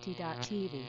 ULTI.TV.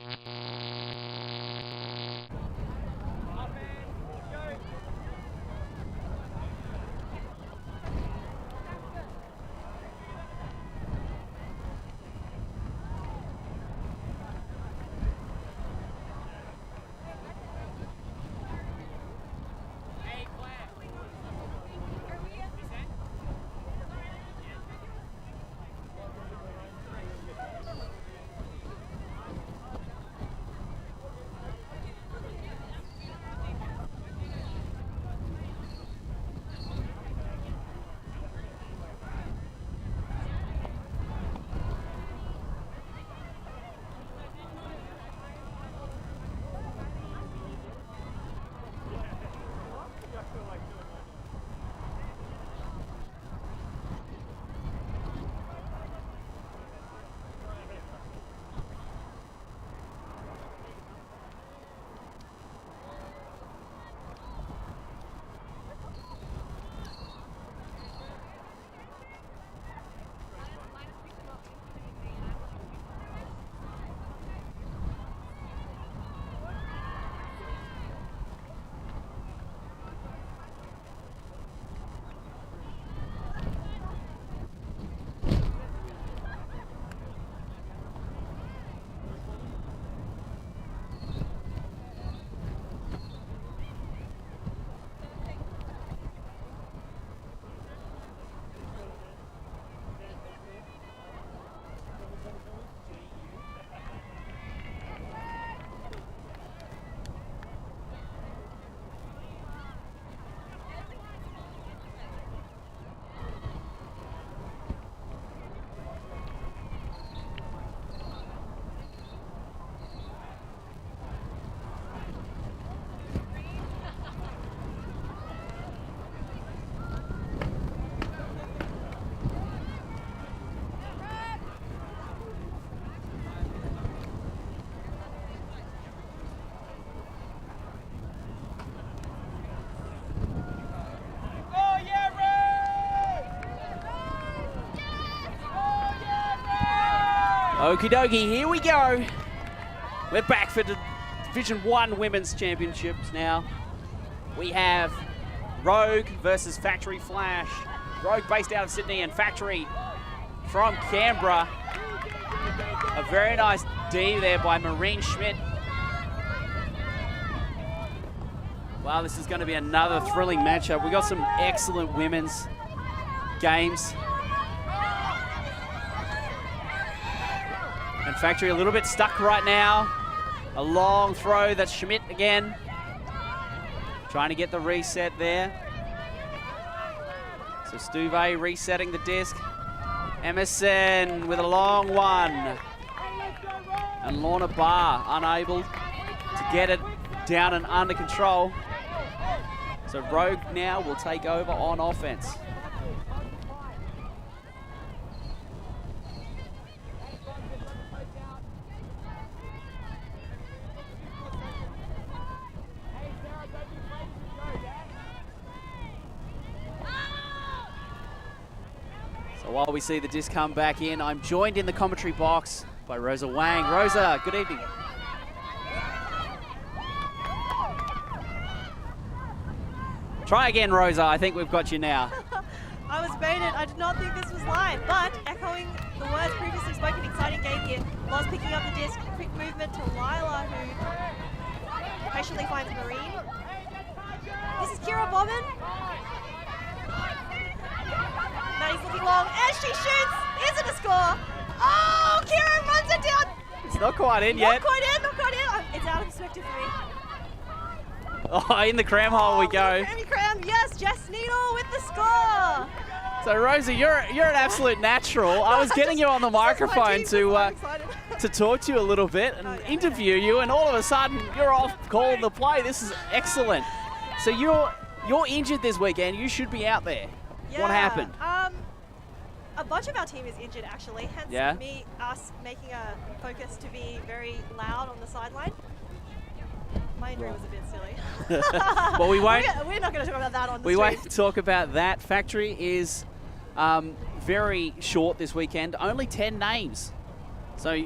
Okie dokie, here we go. We're back for the Division 1 Women's Championships now. We have Rogue versus Factory Flash. Rogue based out of Sydney and Factory from Canberra. A very nice D there by Maureen Schmidt. Wow, this is going to be another thrilling matchup. We got some excellent women's games. And Factory a little bit stuck right now. A long throw, that's Schmidt again. Trying to get the reset there. So Stuve resetting the disc. Emerson with a long one. And Lorna Barr unable to get it down and under control. So Rogue now will take over on offense. While we see the disc come back in, I'm joined in the commentary box by Rosa Wang. Rosa, good evening. Try again, Rosa. I think we've got you now. I was baited. I did not think this was live, but echoing the words previously spoken, exciting game here. Loz picking up the disc, quick movement to Lila, who patiently finds Marine. This is Kira Bobbin. Maddie's looking long, and she shoots. Is it a score? Oh, Kira runs it down. It's not quite in yet. Not quite in, not quite in. It's out of perspective for me. Oh, in the cram hole we go. Grammy Cram, yes, Jess Needle with the score. So Rosa, you're an absolute natural. I was getting you on the microphone to talk to you a little bit and interview you, and all of a sudden you're off calling the play. This is excellent. So you're injured this weekend. You should be out there. Yeah, what happened? A bunch of our team is injured, actually. Hence us making a focus to be very loud on the sideline. My injury was a bit silly. Well, we won't. We're not going to talk about that on the We stream. won't talk about that. Factory is very short this weekend. Only 10 names. So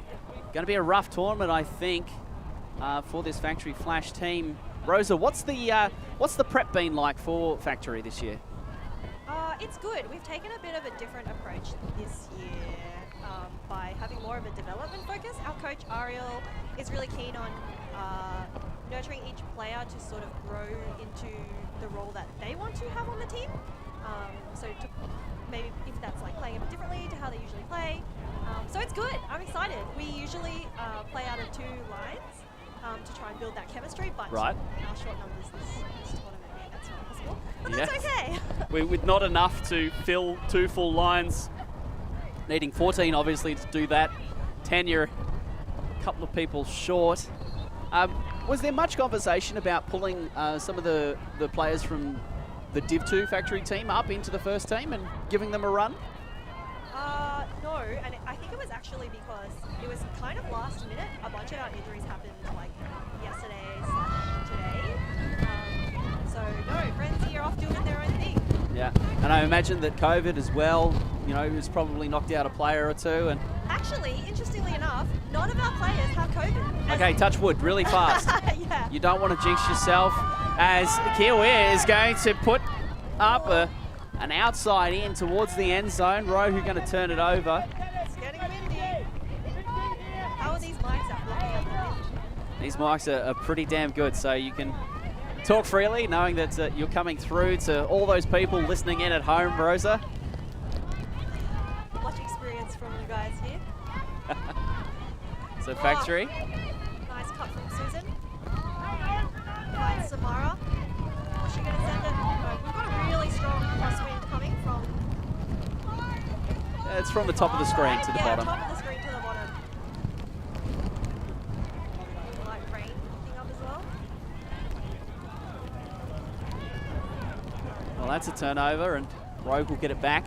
Going to be a rough tournament, I think, for this Factory Flash team. Rosa, what's the prep been like for Factory this year? It's good. We've taken a bit of a different approach this year by having more of a development focus. Our coach, Ariel, is really keen on nurturing each player to sort of grow into the role that they want to have on the team. So to maybe if that's like playing a bit differently to how they usually play. So it's good. I'm excited. We usually play out of 2 lines to try and build that chemistry, but right. our short numbers this tournament mean that's not possible. But that's okay. With not enough to fill 2 full lines, needing 14 obviously to do that. 10, you're a couple of people short. Was there much conversation about pulling some of the players from the Div 2 Factory team up into the first team and giving them a run? No, and I think it was actually because it was kind of last minute. A bunch of our injuries happened like yesterday/today. So no, Frenzy are off doing their own thing. Yeah, and I imagine that COVID as well, you know, has probably knocked out a player or 2. And actually, interestingly enough, none of our players have COVID. Okay, touch wood really fast. Yeah. You don't want to jinx yourself, as Kiwi is going to put up an outside in towards the end zone. Rohu going to turn it over. It's getting windy. How are these mics at blocking out the wind? These mics are pretty damn good, so you can talk freely, knowing that you're coming through to all those people listening in at home, Rosa. Much experience from you guys here. So Factory. Nice cut from Susan. Finds Samara. Is she going to send it? No, we've got a really strong crosswind coming from... It's from the top of the screen to the bottom. Top of the screen to the bottom. Light rain thing up as well. Well, that's a turnover, and Rogue will get it back.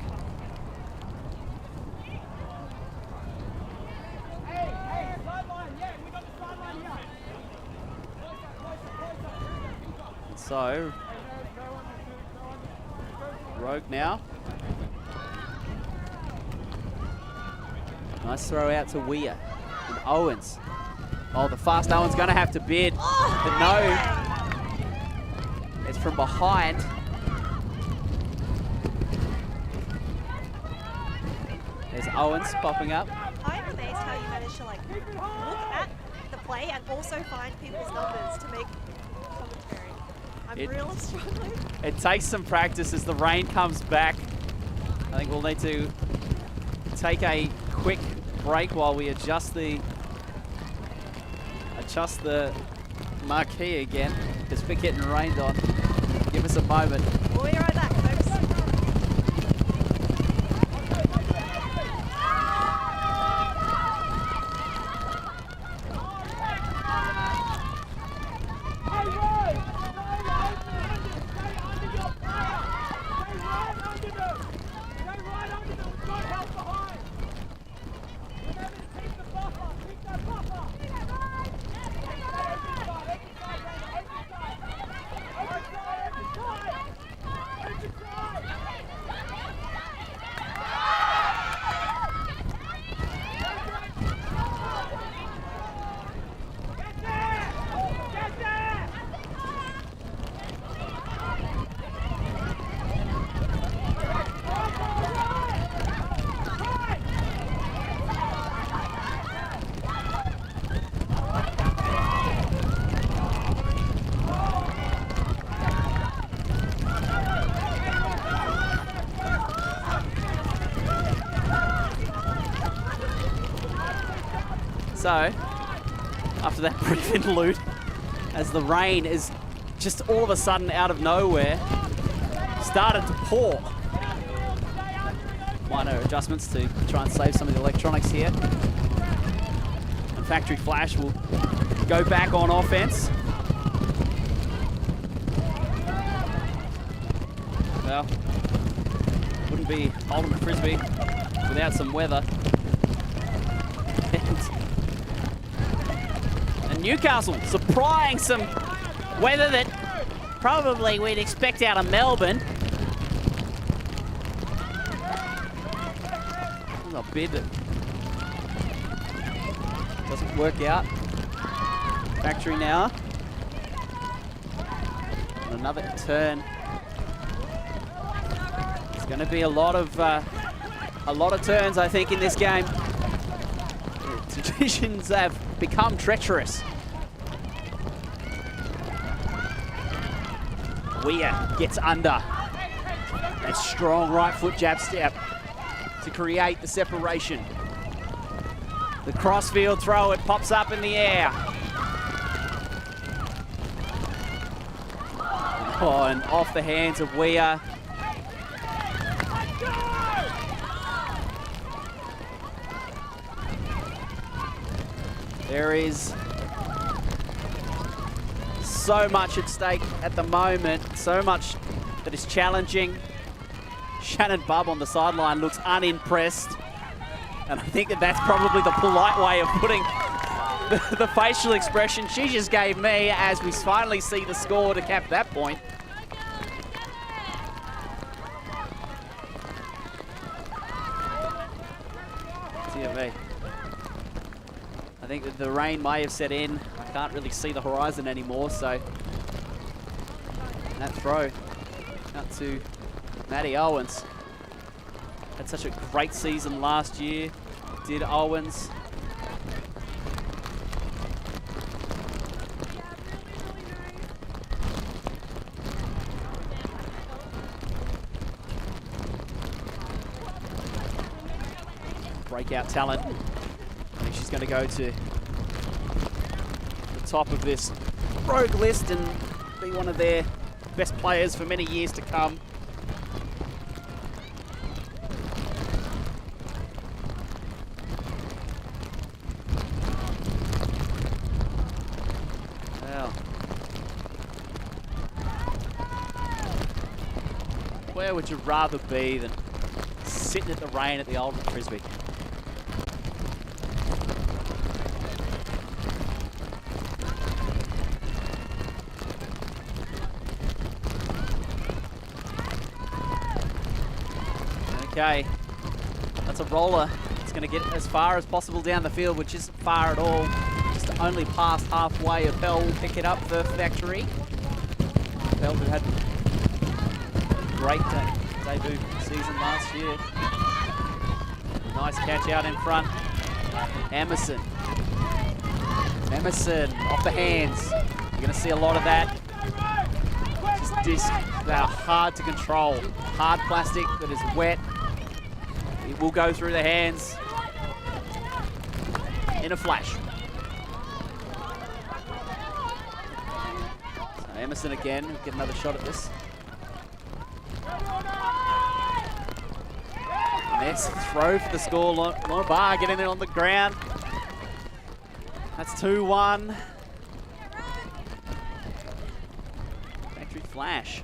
So, Rogue now. Nice throw out to Weir and Owens. Oh, the fast Owens going to have to bid, but no. It's from behind. There's Owens popping up. I'm amazed how you managed to like look at the play and also find people's numbers to make commentary. I'm really struggling. It takes some practice as the rain comes back. I think we'll need to take a quick break while we adjust the marquee again, because we're getting rained on. Give us a moment. We'll be right back, folks. So, after that brief interlude, as the rain is just all of a sudden out of nowhere started to pour. Minor adjustments to try and save some of the electronics here. And Factory Flash will go back on offense. Well, wouldn't be Ultimate Frisbee without some weather. And Newcastle supplying some weather that probably we'd expect out of Melbourne. Not bid. Doesn't work out. Factory now. And another turn. It's going to be a lot of turns, I think, in this game. The Traditions have become treacherous. Weir gets under. That strong right foot jab step to create the separation. The crossfield throw, it pops up in the air. Oh, and off the hands of Weir. There is so much at stake at the moment, so much that is challenging. Shannon Bubb on the sideline looks unimpressed. And I think that that's probably the polite way of putting the facial expression she just gave me as we finally see the score to cap that point. Dear me. I think that the rain may have set in. I can't really see the horizon anymore, so that throw out to Maddie Owens. Had such a great season last year, did Owens. Breakout talent. I think she's going to go to the top of this rogue list and be one of their best players for many years to come. Well, where would you rather be than sitting at the rain at the old Frisbee? Okay, that's a roller. It's going to get as far as possible down the field, which isn't far at all. Just only past halfway. Appel will pick it up for Factory. Appel who had a great debut season last year. Nice catch out in front. Emerson. Emerson off the hands. You're going to see a lot of that. Just disc that are hard to control. Hard plastic that is wet. It will go through the hands in a flash. So Emerson again, we'll get another shot at this. And there's a throw for the score. Lorna Barr getting it on the ground. That's 2-1. Factory flash.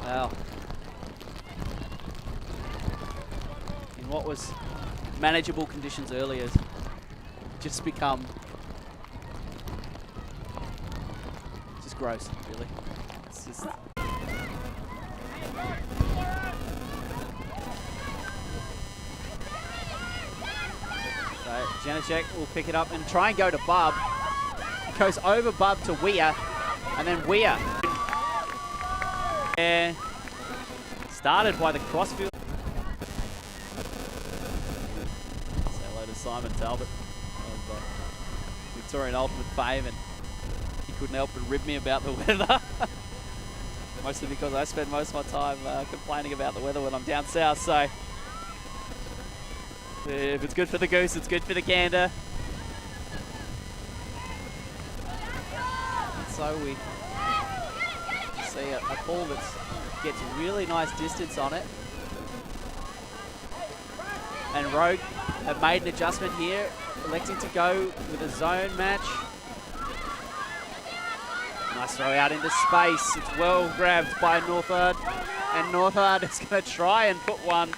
Wow. In what was manageable conditions earlier, just become just gross, really. It's just... So Janacek will pick it up and try and go to Bub. It goes over Bub to Weir, and then Weir. Started by the crossfield. Say hello to Simon Talbot of Victorian Ultimate fame, and he couldn't help but rib me about the weather. Mostly because I spend most of my time complaining about the weather when I'm down south, so if it's good for the goose, it's good for the gander. And so we see a ball that gets really nice distance on it. And Rogue have made an adjustment here. electing to go with a zone match. Nice throw out into space. It's well grabbed by Northard. And Northard is going to try and put one.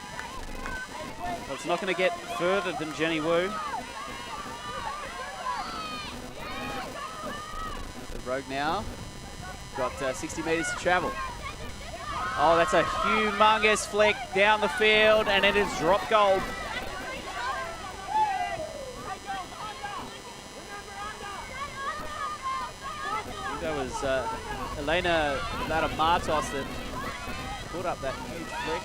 Well, it's not going to get further than Jenny Wu. The Rogue now got 60 metres to travel. Oh, that's a humongous flick down the field, and it is drop goal. I think that was Elena Martos that put up that huge flick.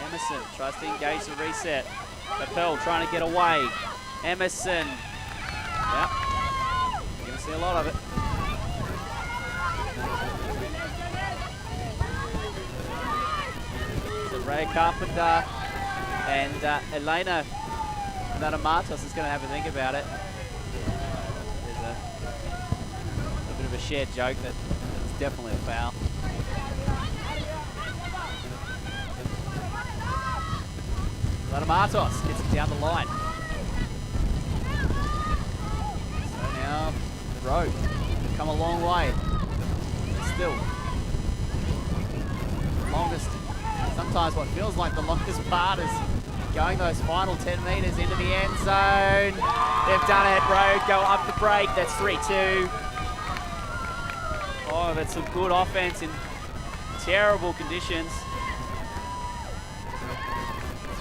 Emerson tries to engage the reset. Lapel trying to get away. Emerson. Yep. You're going to see a lot of it. Ray Carpenter and Elena Matos is going to have a think about it. There's a bit of a shared joke that it's definitely a foul. Elena Matos gets it down the line. So now the Rogue come a long way. Still longest. Sometimes what feels like the longest part is going those final 10 metres into the end zone. They've done it. Rogue go up the break. That's 3-2. Oh, that's some good offense in terrible conditions.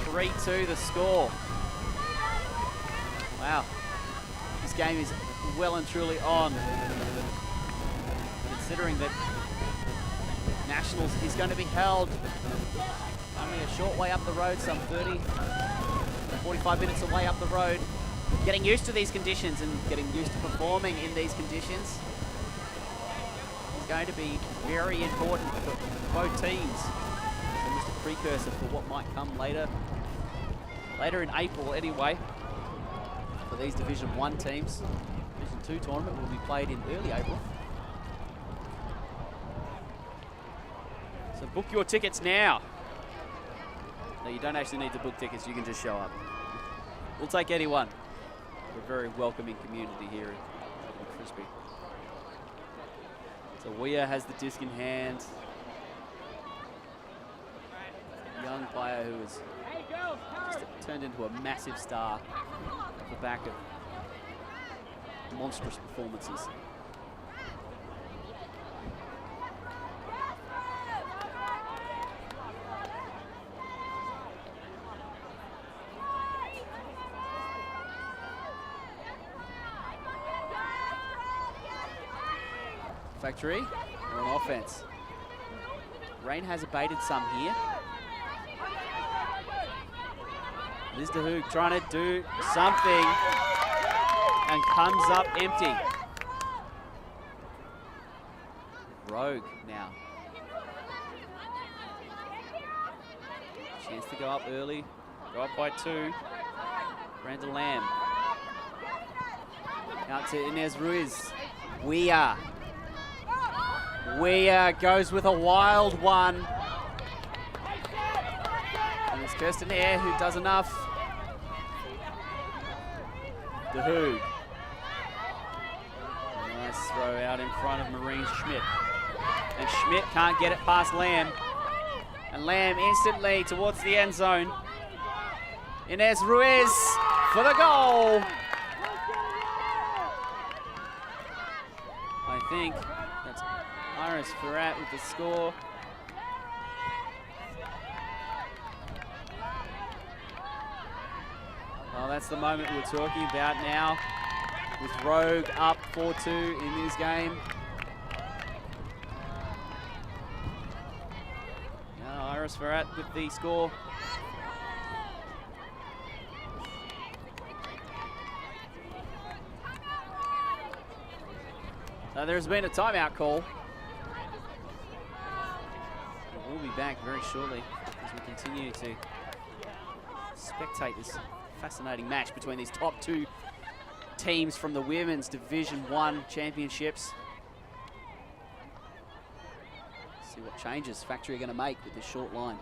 3-2 the score. Wow. This game is well and truly on. Considering that Nationals is going to be held only a short way up the road, some 45 minutes away up the road. Getting used to these conditions and getting used to performing in these conditions is going to be very important for both teams. So just a precursor for what might come later in April anyway, for these Division 1 teams. Division 2 tournament will be played in early April. So book your tickets now. No, you don't actually need to book tickets, you can just show up. We'll take anyone. We're a very welcoming community here in Frisbee. So Weir has the disc in hand. A young player who has just turned into a massive star off the back of monstrous performances. Factory on offense. Rain has abated some here. Liz DeHoog trying to do something and comes up empty. Rogue now. Chance to go up early. Go up by 2. Brenda Lamb. Out to Inez Ruiz. Weir goes with a wild one. And it's Kirsten Eyre who does enough. DeHoog. Nice throw out in front of Marine Schmidt. And Schmidt can't get it past Lamb. And Lamb instantly towards the end zone. Inez Ruiz for the goal. I think that's Iris Ferrat with the score. Well, that's the moment we're talking about now, with Rogue up 4-2 in this game. Now Iris Ferrat with the score. So there's been a timeout call. We'll be back very shortly as we continue to spectate this fascinating match between these top 2 teams from the Women's Division 1 Championships. See what changes Factory are going to make with this short line.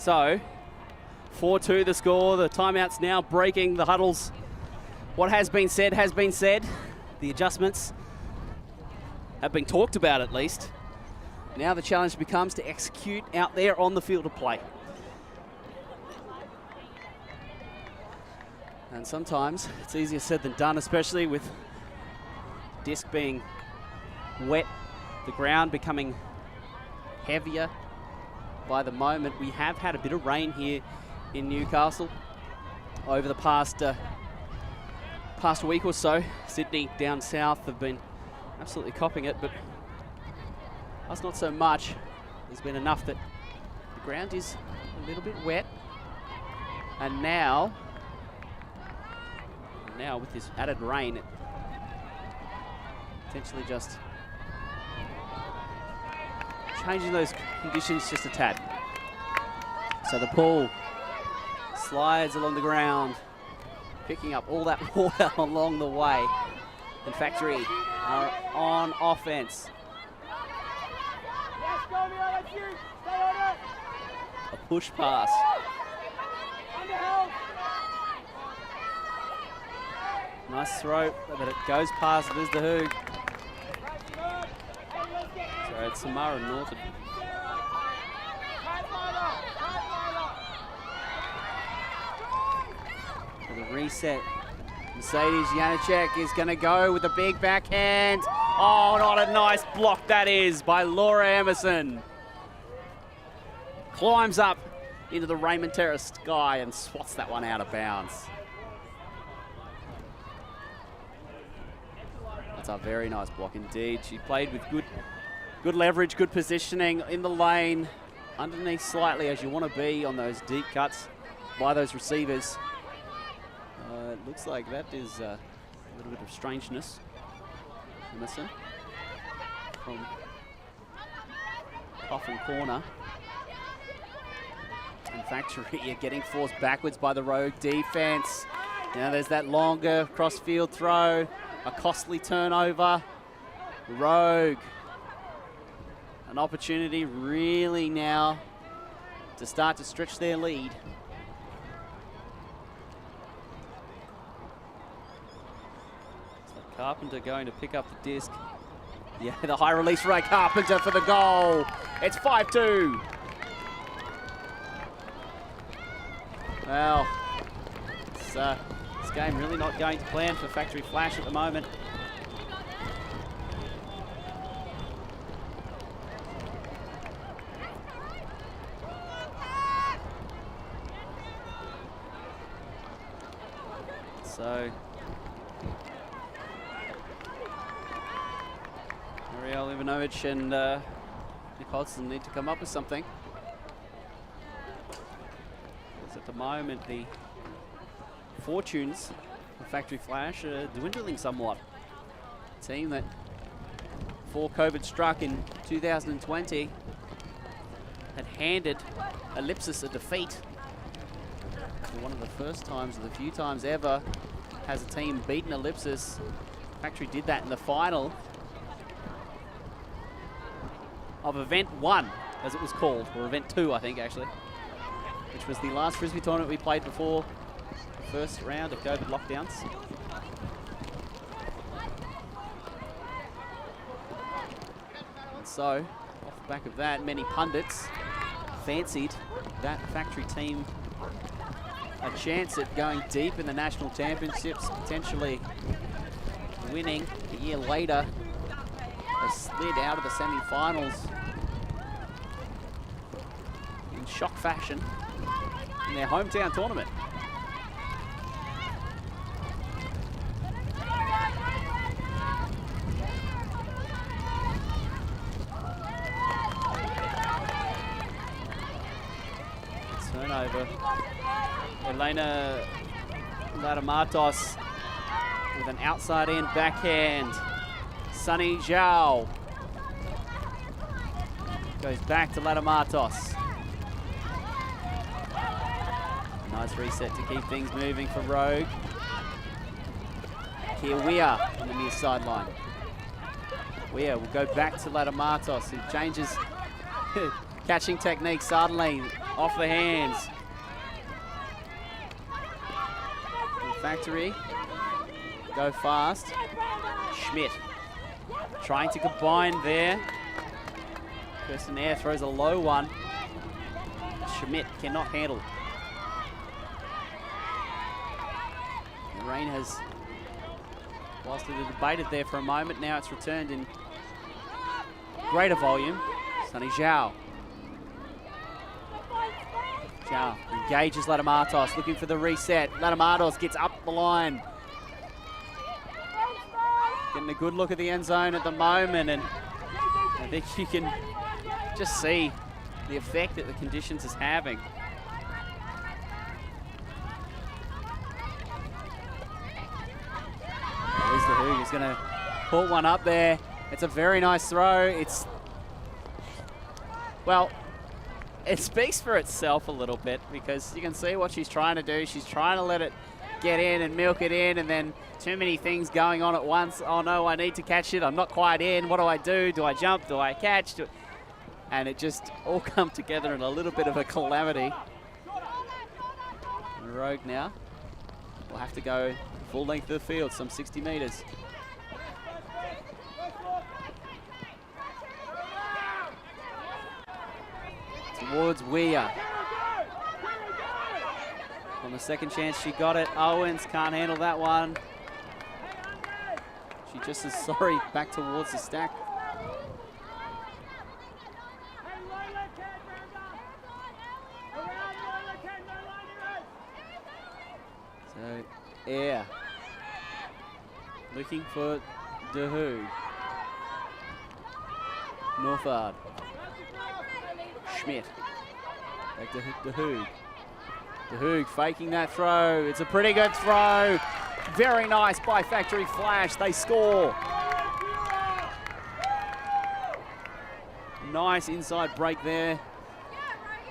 So, 4-2 the score. The timeout's now breaking the huddles. What has been said has been said. The adjustments have been talked about at least. Now the challenge becomes to execute out there on the field of play. And sometimes it's easier said than done, especially with disc being wet, the ground becoming heavier by the moment. We have had a bit of rain here in Newcastle over the past week or so. Sydney down south have been absolutely copping it, but us not so much. There's been enough that the ground is a little bit wet. And now with this added rain, it potentially just changing those conditions just a tad. So the pool slides along the ground, picking up all that water along the way. And Factory are on offense. A push pass. Nice throw, but it goes past Liz de Hoog. So it's Samara Norton. For the reset, Mercedes Janacek is going to go with a big backhand. Oh, not a nice block that is by Laura Emerson. Climbs up into the Raymond Terrace sky and swats that one out of bounds. That's a very nice block indeed. She played with good leverage, good positioning in the lane, underneath slightly as you want to be on those deep cuts by those receivers. It looks like that is a little bit of strangeness. Emerson from Coffin corner. And Factory are getting forced backwards by the Rogue defense. Now there's that longer cross-field throw, a costly turnover. Rogue, an opportunity really now to start to stretch their lead. So Carpenter going to pick up the disc. Yeah, the high release Ray Carpenter for the goal. It's 5-2. Well, this game really not going to plan for Factory Flash at the moment. So, Ariel Ivanovic and Nick Hodgson need to come up with something. Because at the moment, the fortunes of Factory Flash are dwindling somewhat. A team that, before COVID struck in 2020, had handed Ellipsis a defeat. For one of the first times, or the few times ever, has a team beaten Ellipsis. Factory did that in the final of Event 1, as it was called, or Event 2, I think, actually, which was the last Frisbee tournament we played before the first round of COVID lockdowns. And so, off the back of that, many pundits fancied that Factory team a chance at going deep in the national championships, potentially winning. A year later, they slid out of the semi-finals in shock fashion in their hometown tournament. Turnover. Elena Latamatos with an outside in backhand. Sunny Zhao goes back to Latamatos. Nice reset to keep things moving for Rogue. Kia Weir on the near sideline. Weir will go back to Latamatos, who changes catching technique suddenly. off the hands. Factory go fast. Schmidt trying to combine there. Kirsten Air throws a low one. Schmidt cannot handle. The rain has, whilst it had debated there for a moment, now it's returned in greater volume. Sunny Zhao. Zhao engages Latamatos, looking for the reset. Latamatos gets up the line. Getting a good look at the end zone at the moment, and I think you can just see the effect that the conditions is having. There's the Hoog, he's going to pull one up there. It's a very nice throw. It's, well, it speaks for itself a little bit because you can see what she's trying to do. She's trying to let it get in and milk it in, and then too many things going on at once. Oh no, I need to catch it. I'm not quite in. What do? Do I jump? Do I catch? And it just all come together in a little bit of a calamity. And Rogue now will have to go full length of the field, some 60 metres. Towards Weir. On the second chance, she got it. Owens can't handle that one. She just is sorry, back towards the stack. So, Air. Looking for DeHoog. Northard. Schmidt. Back to DeHoog. DeHoog faking that throw. It's a pretty good throw. Very nice by Factory Flash. They score. Nice inside break there.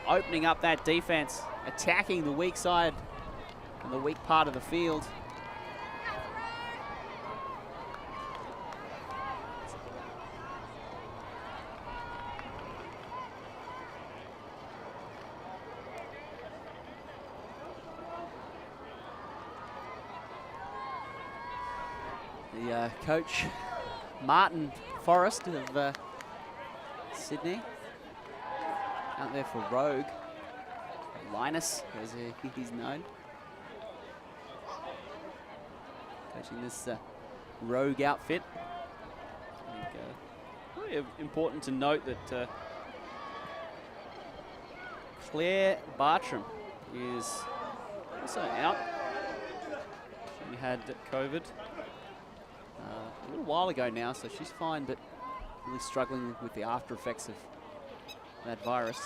Opening up that defense. Attacking the weak side and the weak part of the field. The coach, Martin Forrest of Sydney, out there for Rogue. Linus, as he's known. Coaching this Rogue outfit. Really important to note that Claire Bartram is also out. She had COVID a little while ago now, so she's fine, but really struggling with the after effects of that virus.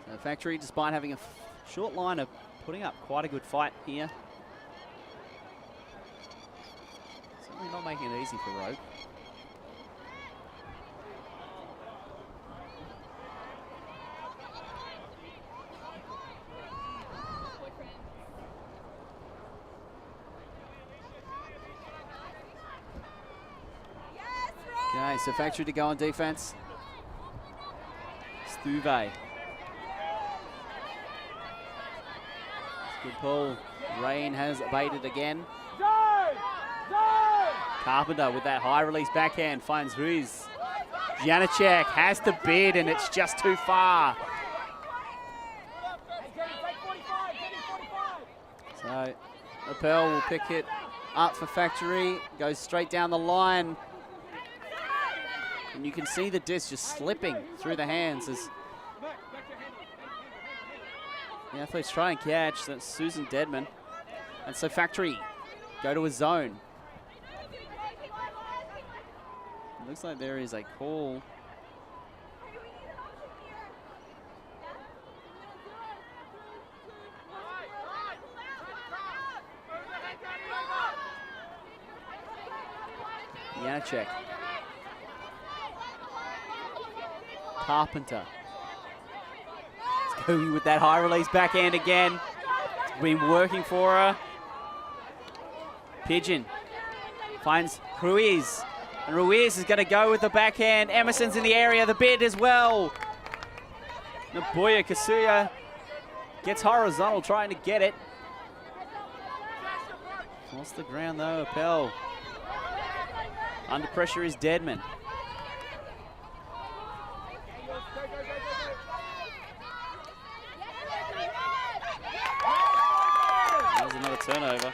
So Factory, despite having a short line, are putting up quite a good fight here. Certainly not making it easy for Rogue. Okay, so Factory to go on defense. Stuve. Good pull. Rain has baited again. Carpenter with that high release backhand finds Ruiz. Janacek has to bid and it's just too far. So Appel will pick it up for Factory. Goes straight down the line. And you can see the disc just slipping through the hands as the athletes try and catch. That's Susan Deadman. And so Factory go to a zone. It looks like there is a call. Janacek. Carpenter. It's going with that high release backhand again. Been working for her. Pigeon finds Ruiz. And Ruiz is going to go with the backhand. Emerson's in the area, the bid as well. Nabuya Kasuya gets horizontal, trying to get it. Lost the ground though, Appel. Under pressure is Deadman. There's another turnover.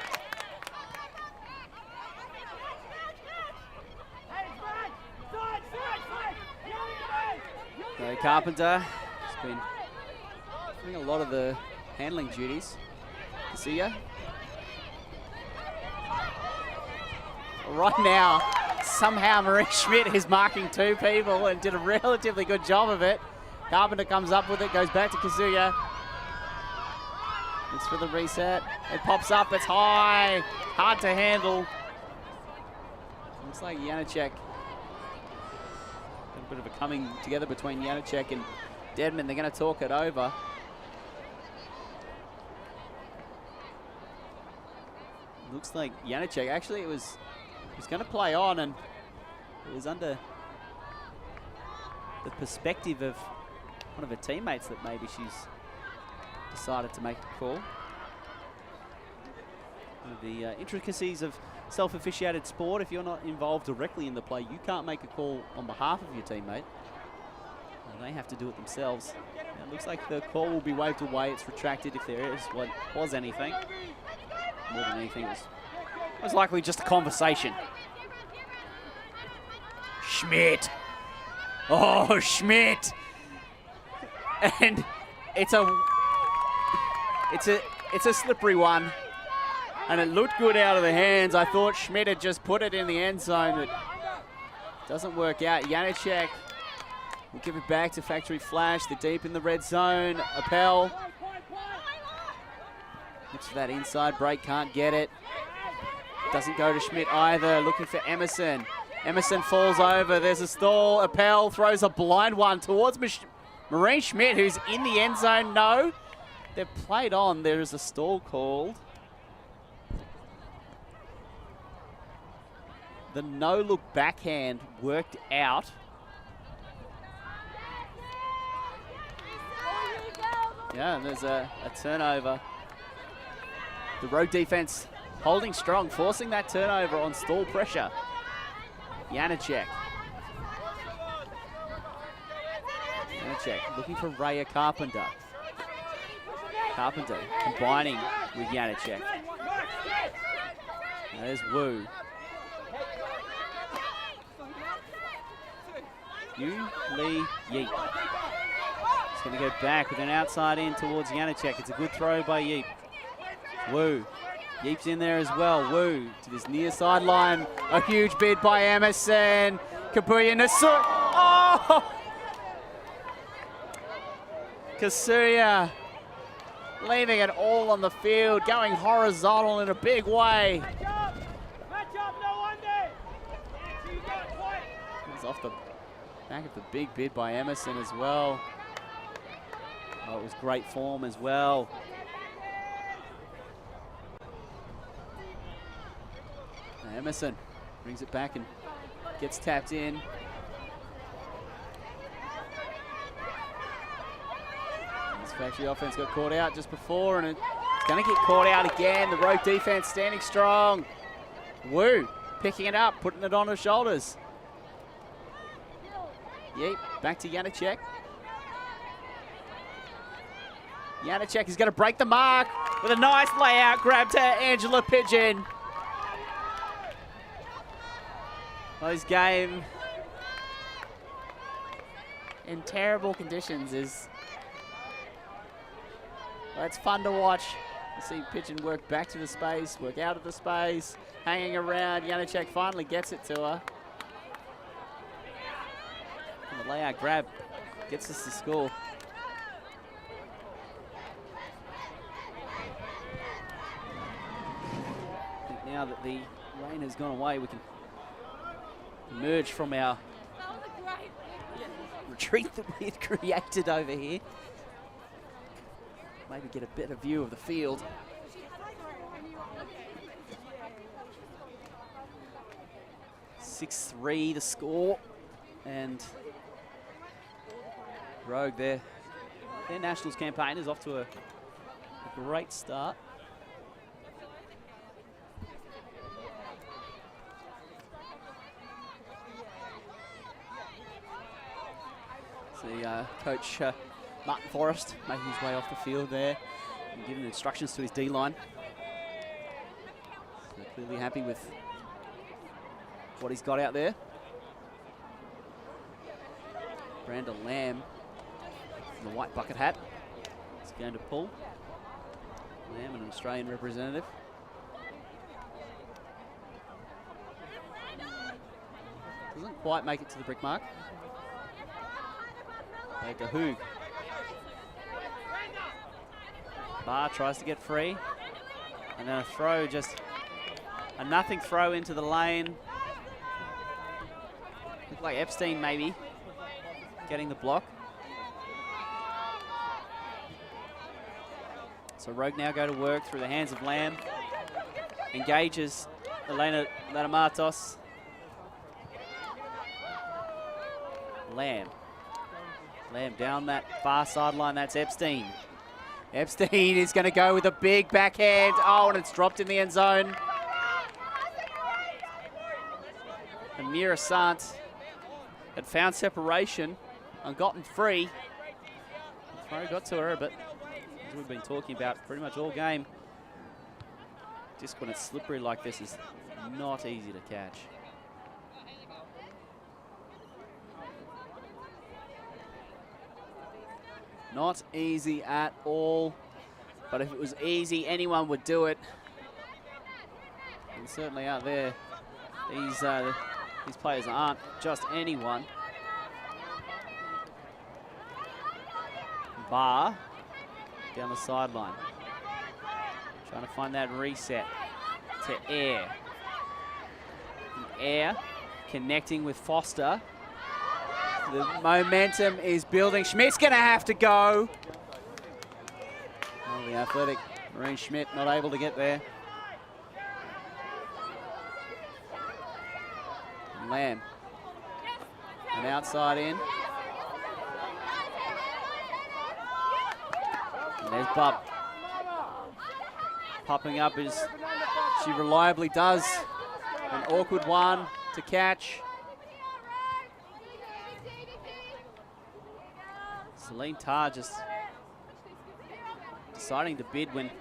So Carpenter has been doing a lot of the handling duties. See ya. Right now, somehow Marie Schmidt is marking two people and did a relatively good job of it. Carpenter comes up with it, goes back to Kazuya. Looks for the reset. It pops up, it's high. Hard to handle. Looks like Janacek. A bit of a coming together between Janacek and Deadman. They're going to talk it over. Looks like Janacek, actually it was going to play on, and it was under the perspective of one of her teammates that maybe she's decided to make a call. One of the intricacies of self-officiated sport, if you're not involved directly in the play, you can't make a call on behalf of your teammate. They have to do it themselves. And it looks like the call will be waved away. It's retracted if there was anything. More than anything, it was likely just a conversation. Schmidt. Oh, Schmidt. And it's a slippery one. And it looked good out of the hands. I thought Schmidt had just put it in the end zone. It doesn't work out. Janacek will give it back to Factory Flash. They're deep in the red zone. Appel looks for that inside break, can't get it. Doesn't go to Schmidt either, looking for Emerson. Emerson falls over, there's a stall. Appel throws a blind one towards Maureen Schmidt, who's in the end zone. No, they've played on. There is a stall called. The no-look backhand worked out. Yeah, and there's a turnover. The road defense holding strong, forcing that turnover on stall pressure. Janacek. Janacek looking for Raya Carpenter. Carpenter combining with Janacek. There's Wu. Lee Yeep. He's going to go back with an outside in towards Janacek. It's a good throw by Yeep. Wu. Yeep's in there as well. Wu to this near sideline. A huge bid by Emerson. Kabuya Nasu. Oh! Kasuya leaving it all on the field, going horizontal in a big way. It's off the back of the big bid by Emerson as well. Oh, it was great form as well. Emerson brings it back and gets tapped in. This Factory offense got caught out just before, and it's going to get caught out again. The road defense standing strong. Wu picking it up, putting it on her shoulders. Yeep, back to Janacek. Janacek is going to break the mark with a nice layout grab to Angela Pigeon. Close game in terrible conditions is, well, it's fun to watch. You see Pigeon work back to the space, work out of the space, hanging around. Janacek finally gets it to her. And the layout grab gets us to score. I think now that the rain has gone away, we can emerge from our retreat that we had created over here. maybe get a better view of the field. 6-3 the score, and Rogue, their Nationals campaign is off to a great start. See Coach Martin Forrest making his way off the field there and giving instructions to his D-line. So clearly happy with what he's got out there. Brandon Lamb in the white bucket hat is going to pull. Lamb, an Australian representative. Doesn't quite make it to the brick mark. To Hoog. Barr tries to get free. And then a throw, just a nothing throw into the lane. Looked like Epstein maybe getting the block. So Rogue now go to work through the hands of Lamb. Engages Elena Latamatos. Lamb down that far sideline, that's Epstein. Epstein is going to go with a big backhand. Oh, and it's dropped in the end zone. Amira Sant had found separation and gotten free. The throw got to her, but as we've been talking about pretty much all game, just when it's slippery like this is not easy to catch. Not easy at all, but if it was easy, anyone would do it. And certainly out there, these players aren't just anyone. Barr down the sideline, trying to find that reset to Air. And Air connecting with Foster. The momentum is building. Schmidt's going to have to go. Oh, the athletic Marine Schmidt not able to get there. And Lamb. An outside in. And there's Bub. Popping up as she reliably does. An awkward one to catch. Celine Tarr just deciding to bid when it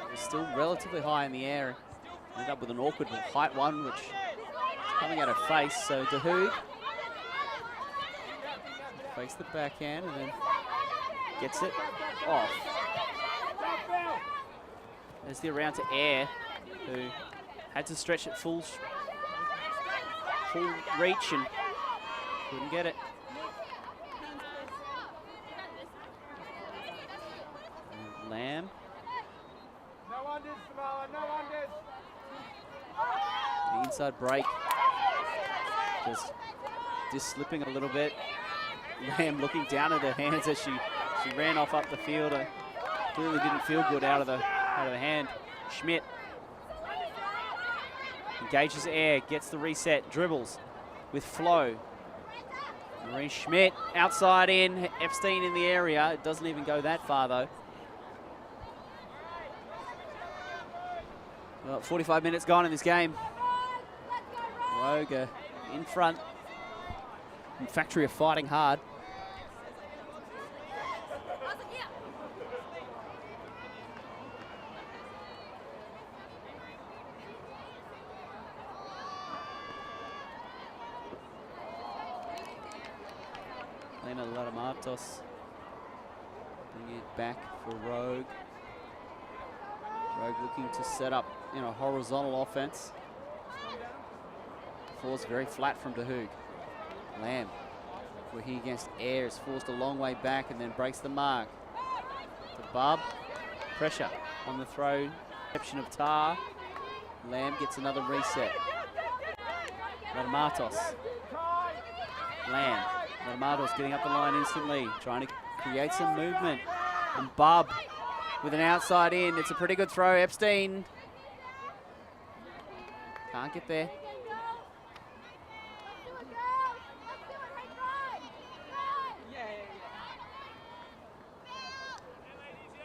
was still relatively high in the air. Ended up with an awkward height one, which is coming at her face. So DeHoog fakes the backhand and then gets it off. There's the around to Air, who had to stretch it full reach and couldn't get it. Lamb. No unders, Samoa, no unders. The inside break. Just slipping a little bit. Lamb looking down at her hands as she ran off up the field. Clearly didn't feel good out of the hand. Schmidt engages Air, gets the reset, dribbles with flow. Marie Schmidt outside in, Epstein in the area. It doesn't even go that far though. Well, 45 minutes gone in this game. Rogue in front. And Factory are fighting hard. Lena Latamatos bringing it back for Rogue. Rogue looking to set up a horizontal offense. Falls very flat from DeHoog. Lamb, we're here against Air, is forced a long way back and then breaks the mark. To Bub, pressure on the throw, exception of Tarr. Lamb gets another reset. Latamatos. Lamb. Latamatos getting up the line instantly, trying to create some movement. And Bub with an outside in. It's a pretty good throw. Epstein can't get there.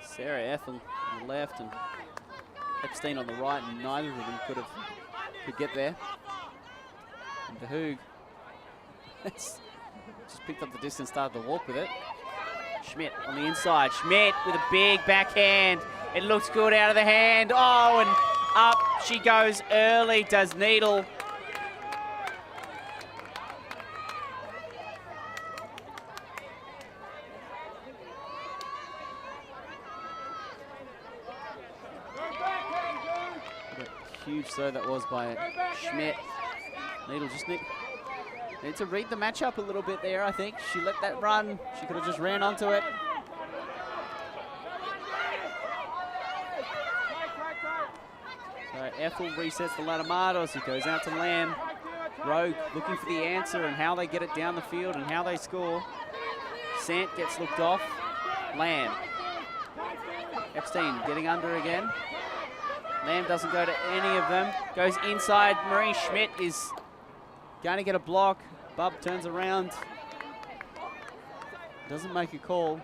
Sarah Ethel on the left and Epstein on the right, and neither of them could get there. And DeHoog just picked up the distance, started to walk with it. Schmidt on the inside. Schmidt with a big backhand. It looks good out of the hand. Oh, and up she goes early, does Needle. Huge throw that was by Schmidt. Needle just need to read the matchup a little bit there, I think. She let that run. She could have just ran onto it. So Ethel resets the ladder Mardos. He goes out to Lamb. Rogue looking for the answer and how they get it down the field and how they score. Sant gets looked off. Lamb. Epstein getting under again. Lamb doesn't go to any of them. Goes inside. Marie Schmidt is going to get a block. Bub turns around. Doesn't make a call.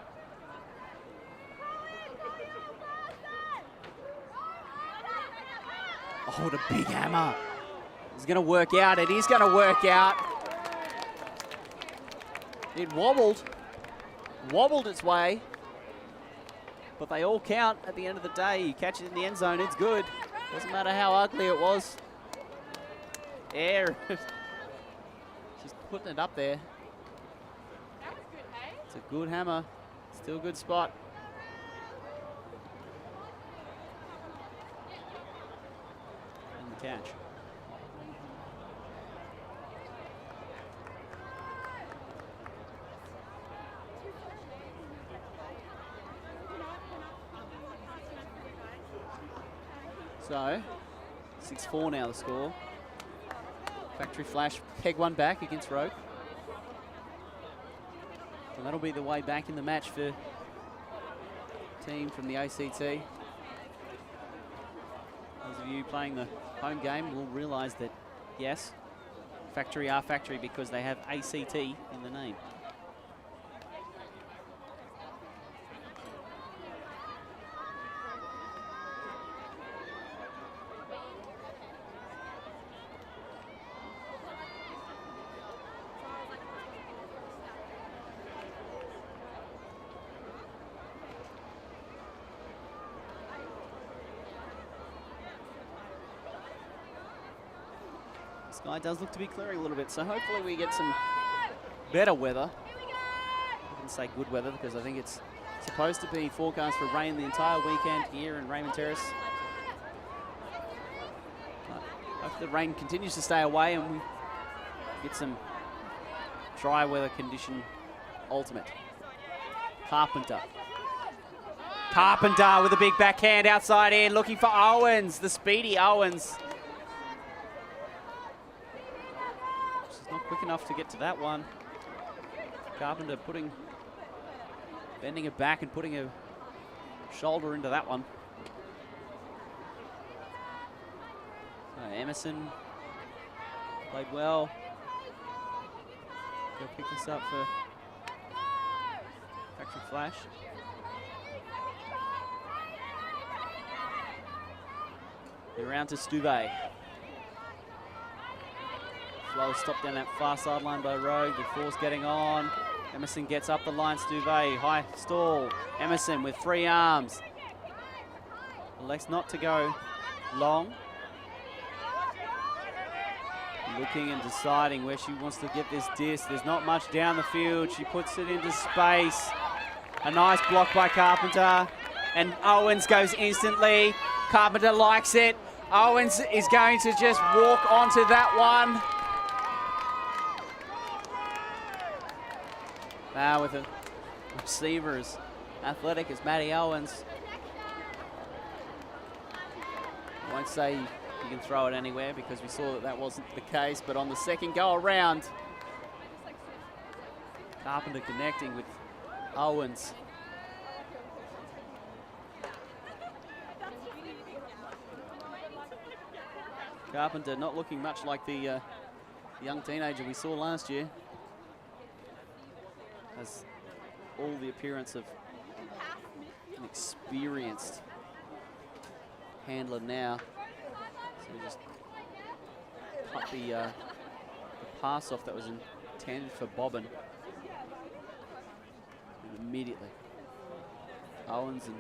Oh, the big hammer. It's going to work out. It is going to work out. It wobbled its way. But they all count at the end of the day. You catch it in the end zone, it's good. Doesn't matter how ugly it was. Air. Just putting it up there. It's a good hammer. Still a good spot. And the catch. So, 6-4 now the score. Factory Flash peg one back against Rogue. And that'll be the way back in the match for team from the ACT. Those of you playing the home game will realise that, yes, Factory are Factory because they have ACT in the name. Sky does look to be clearing a little bit, so hopefully we get some better weather. I wouldn't say good weather because I think it's supposed to be forecast for rain the entire weekend here in Raymond Terrace. Hopefully the rain continues to stay away and we get some dry weather condition ultimate. Carpenter. Carpenter with a big backhand outside in, looking for Owens, the speedy Owens. Not quick enough to get to that one. Carpenter bending it back and putting a shoulder into that one. Emerson played well. Go pick this up for Factory Flash. Around to Stuve. Slow stop down that far sideline by Rogue. The force getting on. Emerson gets up the line. Stuve, high stall. Emerson with 3 arms. Elects not to go long. Looking and deciding where she wants to get this disc. There's not much down the field. She puts it into space. A nice block by Carpenter. And Owens goes instantly. Carpenter likes it. Owens is going to just walk onto that one. Now with a receiver as athletic as Maddie Owens. I won't say you can throw it anywhere because we saw that that wasn't the case, but on the second go around, Carpenter connecting with Owens. Carpenter not looking much like the young teenager we saw last year. Has all the appearance of an experienced handler now. So we just cut the pass off that was intended for Bobbin. And immediately, Owens and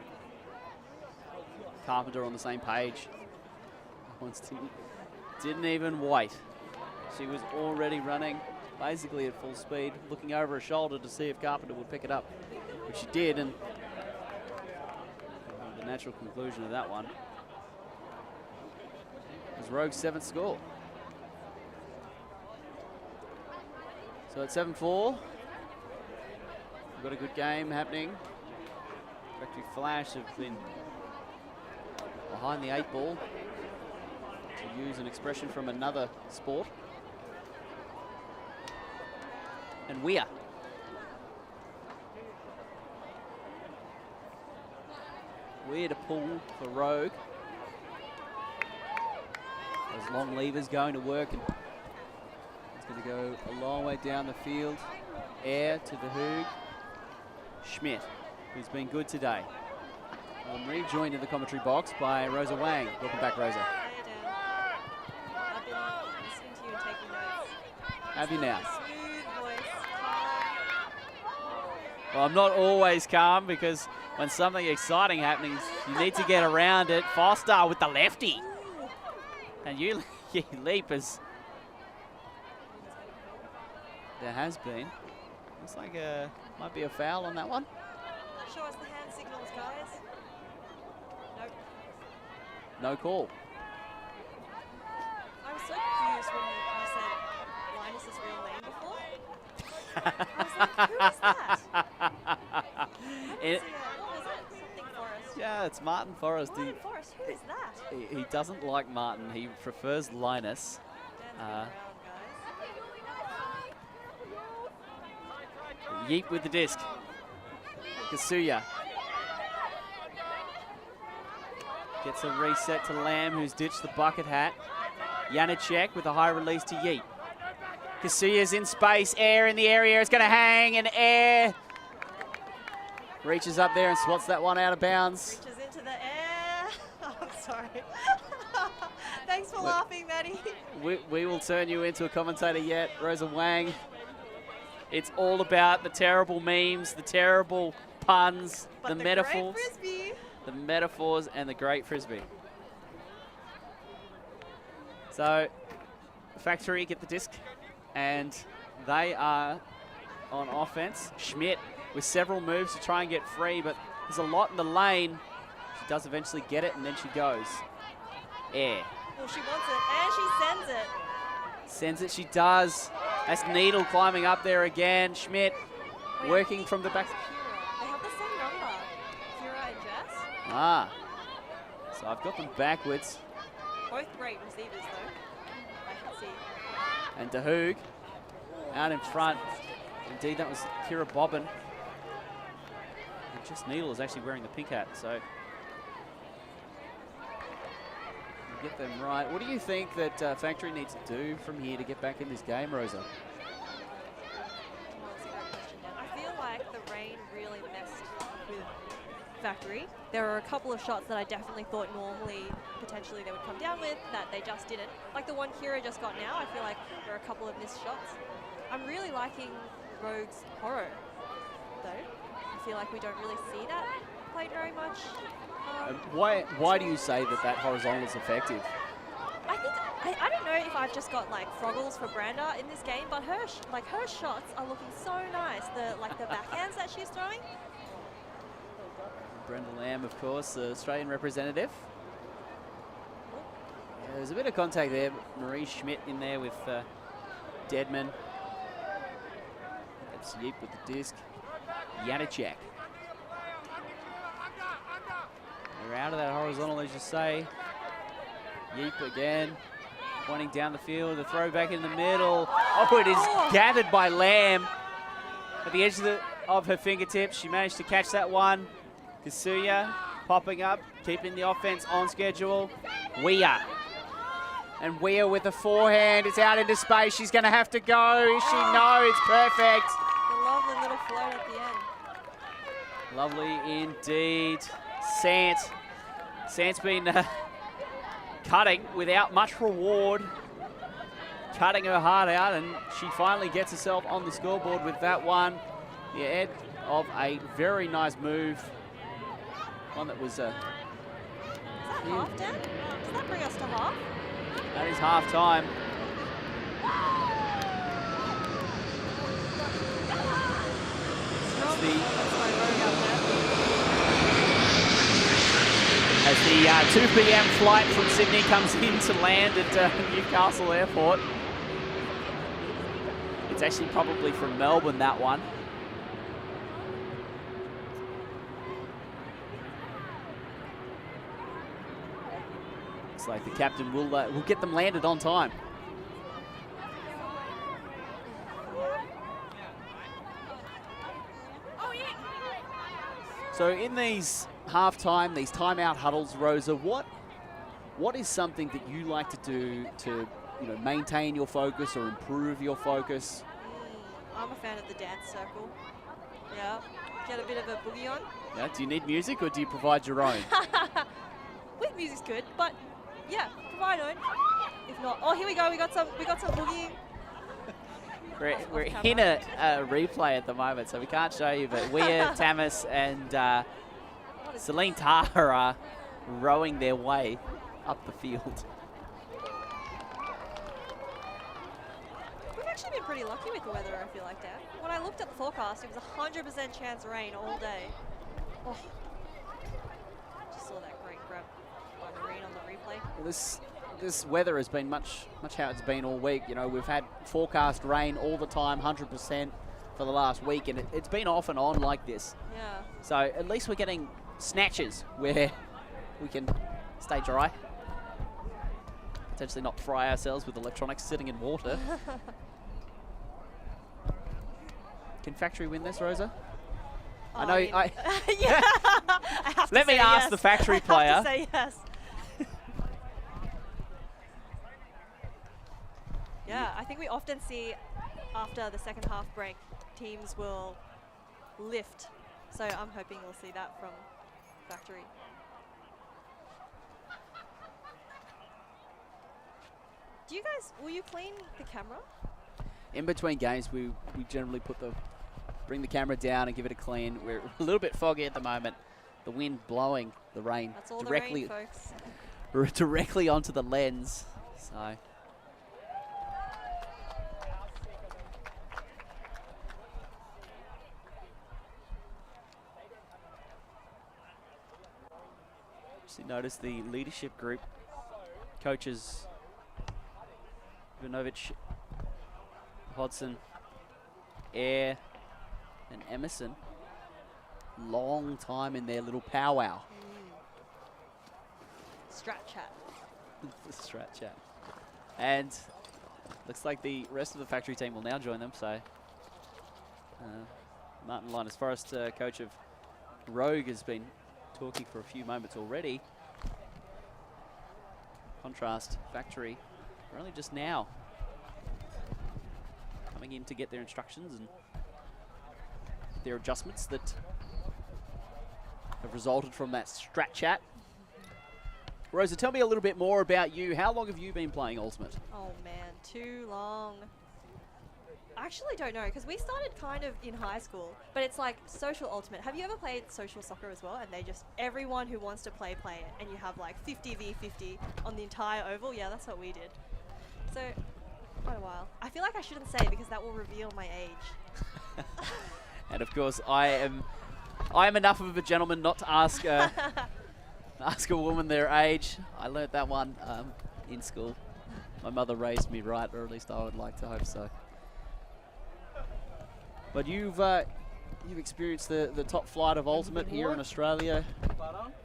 Carpenter on the same page. Owens didn't even wait. She was already running basically at full speed, looking over her shoulder to see if Carpenter would pick it up, which she did, and the natural conclusion of that one was Rogue's 7th score. So at 7-4, we've got a good game happening. Factory Flash have been behind the 8 ball, to use an expression from another sport. And Weir. Weir to pull for Rogue. Those long levers going to work, and it's going to go a long way down the field. Air to the Hoog. Schmidt, who's been good today. I'm rejoined in the commentary box by Rosa Wang. Welcome back, Rosa. Hey, Dan. I've been listening to you and taking notes. Have you now? Smooth voice, calm. Well, I'm not always calm, because when something exciting happens, you need to get around it. Foster with the lefty. And you leap as there has been. Looks like might be a foul on that one. Show us the hand signals, guys. Nope. No call. I was so confused when you said Linus's real name before. I was like, who is that? What was it? Something Forrest. Yeah, it's Martin Forrest. Martin Forrest, who is that? He doesn't like Martin. He prefers Linus. Around, guys. Yeep with the disc. Kasuya gets a reset to Lamb, who's ditched the bucket hat. Janicek with a high release to Yeep. Kasuya's in space. Air in the area. It's going to hang, and Air reaches up there and swats that one out of bounds. Reaches into the air. Oh, I'm sorry. Thanks for laughing, Maddie. We will turn you into a commentator yet, Rosa Wang. It's all about the terrible memes, the terrible puns, the metaphors. Great Frisbee. The metaphors and the great Frisbee. So, Factory get the disc, and they are on offense. Schmidt with several moves to try and get free, but there's a lot in the lane. She does eventually get it, and then she goes. Air. Well, she wants it, and she sends it. Sends it, she does. That's Needle climbing up there again. Schmidt working from the back. They have the same number, Kira and Jess. Ah. So I've got them backwards. Both great receivers, though. I can see. And DeHoog out in front. Indeed, that was Kira Bobbin. And just Needle is actually wearing the pink hat, so get them right. What do you think that Factory needs to do from here to get back in this game, Rosa? Well, that's a great question, Dan. I feel like the rain really messed with Factory. There were a couple of shots that I definitely thought normally potentially they would come down with that they just didn't. Like the one Kira just got now, I feel like there are a couple of missed shots. I'm really liking Rogue's horror, though. I feel like we don't really see that played very much. Why do you say that horizontal is effective? I think I don't know if I've just got like Froggles for Branda in this game, but her shots are looking so nice. The backhands that she's throwing. Brenda Lamb, of course, the Australian representative. Yeah, there's a bit of contact there. Marie Schmidt in there with Deadman. That's Yeep with the disc. Janicek. They're out of that horizontal, as you say. Yeep again, pointing down the field. The throw back in the middle. Oh, it is gathered by Lamb at the edge of her fingertips. She managed to catch that one. Kasuya popping up, keeping the offense on schedule. Weir And Weir with a forehand. It's out into space. She's going to have to go. She knows. Perfect. The lovely little float at the end. Lovely indeed. Sant's been cutting without much reward. Cutting her heart out, and she finally gets herself on the scoreboard with that one. The end of a very nice move. One that was... Is that half, Dan? Does that bring us to half? That is half time. As the 2 p.m. flight from Sydney comes in to land at Newcastle Airport. It's actually probably from Melbourne, that one. Looks like the captain will get them landed on time. So in these halftime, these timeout huddles, Rosa, what is something that you like to do to maintain your focus or improve your focus? I'm a fan of the dance circle. Yeah, get a bit of a boogie on. Yeah, do you need music or do you provide your own? With music's good, but yeah, provide own. If not, oh, here we go. We got some boogieing. We're in a replay at the moment, so we can't show you, but Weir, Tamas, and Celine Taha are rowing their way up the field. We've actually been pretty lucky with the weather, I feel like, Dan. When I looked at the forecast, it was 100% chance rain all day. Oh. Just saw that great grab by Marine on the replay. Well, this weather has been much how it's been all week. We've had forecast rain all the time, 100% for the last week, and it's been off and on like this. Yeah. So at least we're getting snatches where we can stay dry. Potentially not fry ourselves with electronics sitting in water. Can Factory win this, Rosa? Oh, I know. yeah. I have Let to me say ask yes. the Factory player. I have to say yes. Yeah, I think we often see after the second half break, teams will lift. So I'm hoping we'll see that from Factory. Do you guys, will you clean the camera? In between games, we generally bring the camera down and give it a clean. We're a little bit foggy at the moment. The wind blowing the rain That's all directly, the rain, folks. directly onto the lens. So. Just notice the leadership group, coaches, Ivanovic, Hodson, Air, and Emerson. Long time in their little powwow. Strat chat. The strat chat. And looks like the rest of the Factory team will now join them. So Martin Linus Forrest, coach of Rogue, has been talking for a few moments already. Contrast, Factory are only just now coming in to get their instructions and their adjustments that have resulted from that strat chat. Rosa, tell me a little bit more about you. How long have you been playing Ultimate? Oh man, too long. I actually don't know, because we started kind of in high school, but it's like social Ultimate. Have you ever played social soccer as well? And they just, everyone who wants to play it, and you have like 50v50 on the entire oval. Yeah, that's what we did. So, quite a while. I feel like I shouldn't say, because that will reveal my age. And of course, I am enough of a gentleman not to ask ask a woman their age. I learnt that one in school. My mother raised me right, or at least I would like to hope so. But you've experienced the top flight of Ultimate here in Australia.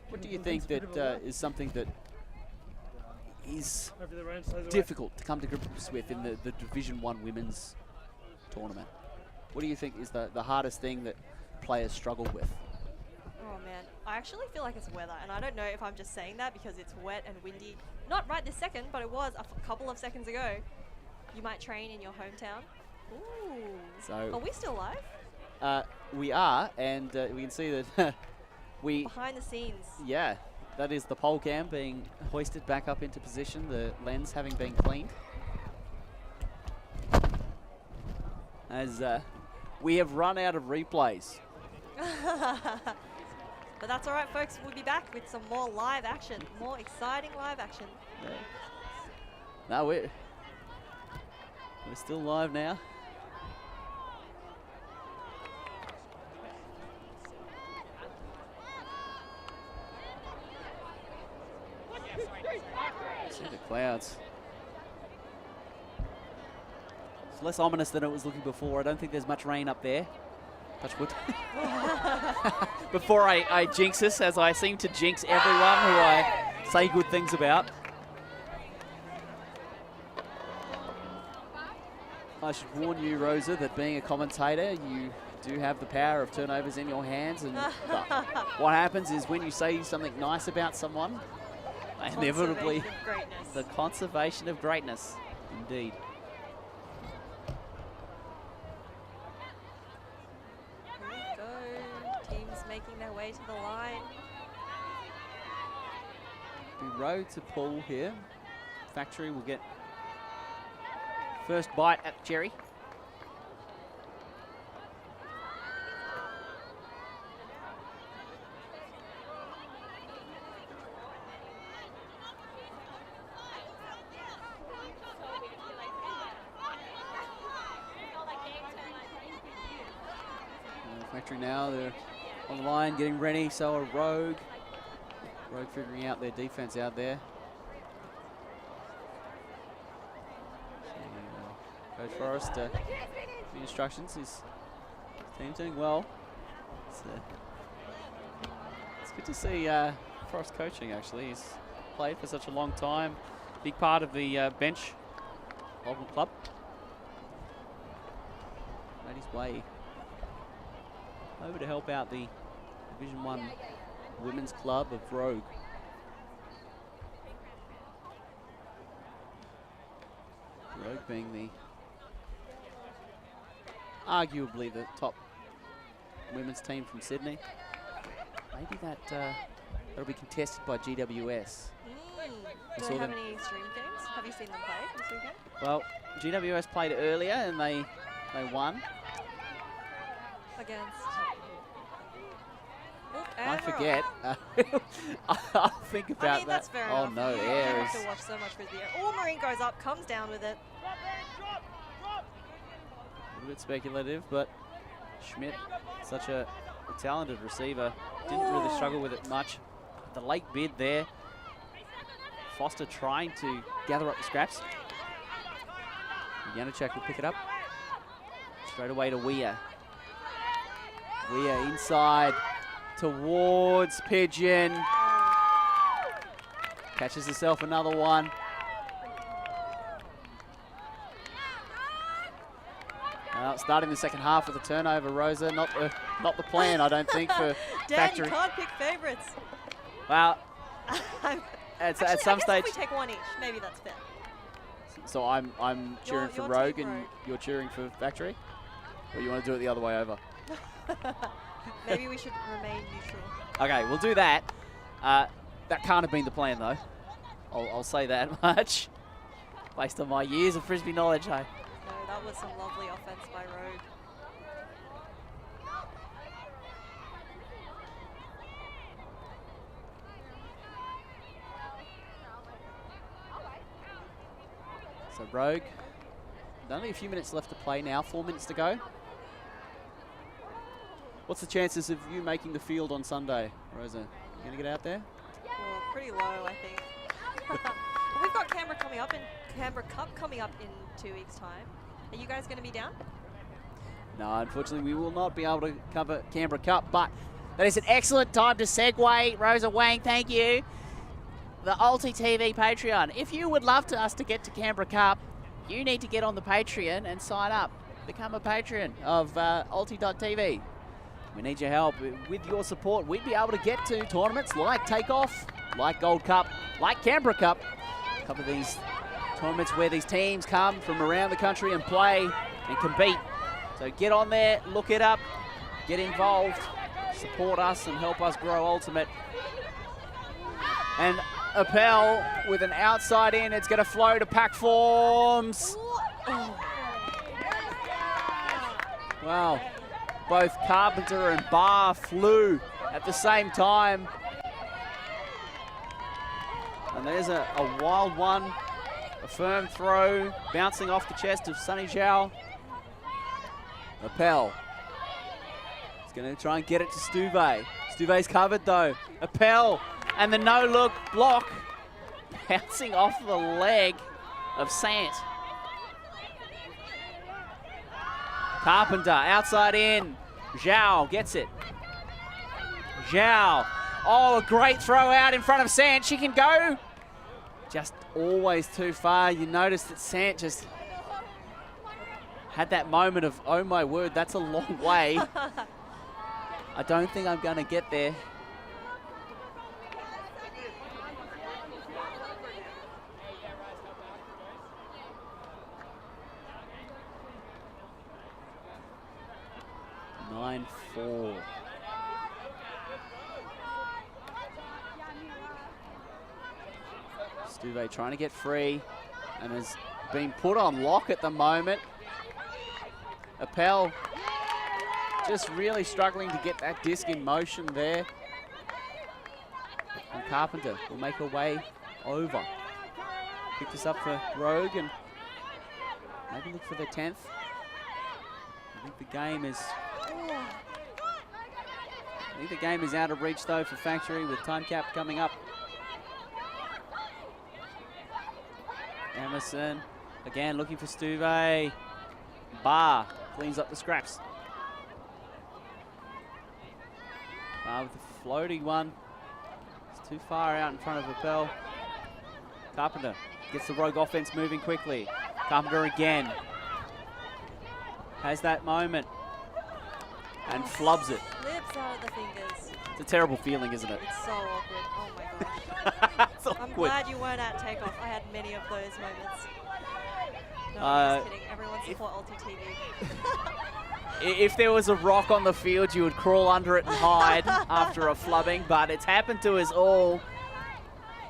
What do you think that is something that is difficult to come to grips with in the Division 1 women's tournament? What do you think is the hardest thing that players struggle with? Oh man, I actually feel like it's weather, and I don't know if I'm just saying that because it's wet and windy. Not right this second, but it was a couple of seconds ago. You might train in your hometown. Ooh. So are we still live? We are, and we can see that we... Behind the scenes. Yeah, that is the pole cam being hoisted back up into position, the lens having been cleaned. As we have run out of replays. But that's all right, folks. We'll be back with some more live action, more exciting live action. Yeah. No, we're still live now. See the clouds. It's less ominous than it was looking before. I don't think there's much rain up there. Touch wood. Before I jinx us, as I seem to jinx everyone who I say good things about. I should warn you, Rosa, that being a commentator, you do have the power of turnovers in your hands, and what happens is when you say something nice about someone, inevitably the conservation of greatness, indeed. Making their way to the line. Be road to pull here. Factory will get first bite at the cherry. Factory now, they're on the line, getting ready, so are Rogue. Rogue figuring out their defense out there. So, Coach Forrest, the instructions, his team doing well. It's good to see Forrest coaching, actually. He's played for such a long time. Big part of the bench of the club. Made his way over to help out the Division 1 Women's Club of Rogue. Rogue being the arguably the top women's team from Sydney. Maybe that'll be contested by GWS. Do they have any stream games? Have you seen them play this weekend? Well, GWS played earlier and they won. Against... I forget. I'll think about that. That's fair oh enough. no, you air have is... to watch so much Frisbee. Oh, Marine goes up, comes down with it. A little bit speculative, but Schmidt, such a talented receiver, didn't really struggle with it much. The late bid there. Foster trying to gather up the scraps. Janacek will pick it up. Straight away to Weir. Weir inside towards Pigeon. Catches herself another one. Starting the second half with a turnover, Rosa. Not the plan, I don't think, for Dan, Factory. you can't pick favourites. Well, Actually, at some I guess stage. if we take one each, maybe that's fair. So I'm cheering for You're Rogue Team and Rogue. you're cheering for Factory? Or you want to do it the other way over? Maybe we should remain neutral. Okay, we'll do that. That can't have been the plan, though. I'll say that much. Based on my years of Frisbee knowledge, hey. No, that was some lovely offense by Rogue. So Rogue, only a few minutes left to play now, 4 minutes to go. What's the chances of you making the field on Sunday, Rosa? You going to get out there? Well, pretty low, I think. We've got Canberra Cup coming up in 2 weeks' time. Are you guys going to be down? No, unfortunately, we will not be able to cover Canberra Cup, but that is an excellent time to segue. Rosa Wang, thank you. The ULTI.TV Patreon. If you would love us to get to Canberra Cup, you need to get on the Patreon and sign up. Become a patron of ULTI.TV. We need your help. With your support, we'd be able to get to tournaments like Takeoff, like Gold Cup, like Canberra Cup. A couple of these tournaments where these teams come from around the country and play and compete. So get on there, look it up, get involved, support us and help us grow Ultimate. And Appel with an outside in, it's gonna flow to pack forms. Wow, both Carpenter and Barr flew at the same time. And there's a wild one, a firm throw, bouncing off the chest of Sunny Zhao. Appel is going to try and get it to Stuve. Stuve's covered though. Appel and the no-look block, bouncing off the leg of Sant. Carpenter, outside in. Zhao gets it. Zhao. Oh, a great throw out in front of Sant. She can go. Just always too far. You notice that Sant just had that moment of, oh my word, that's a long way. I don't think I'm going to get there. Nine, 4. Stuve trying to get free and has been put on lock at the moment. Appel just really struggling to get that disc in motion there. And Carpenter will make her way over. Pick this up for Rogue and maybe look for the 10th. I think the game is out of reach though for Factory with time cap coming up. Emerson again looking for Stuve. Barr cleans up the scraps. Barr with the floaty one. It's too far out in front of Appel. Carpenter gets the Rogue offense moving quickly. Carpenter again. Has that moment. And flubs it. Slips out of the fingers. It's a terrible feeling, isn't it? It's so awkward. Oh my gosh. I'm glad you weren't at Takeoff. I had many of those moments. No, I'm just kidding. Everyone support ULTI.TV. If there was a rock on the field, you would crawl under it and hide after a flubbing, but it's happened to us all.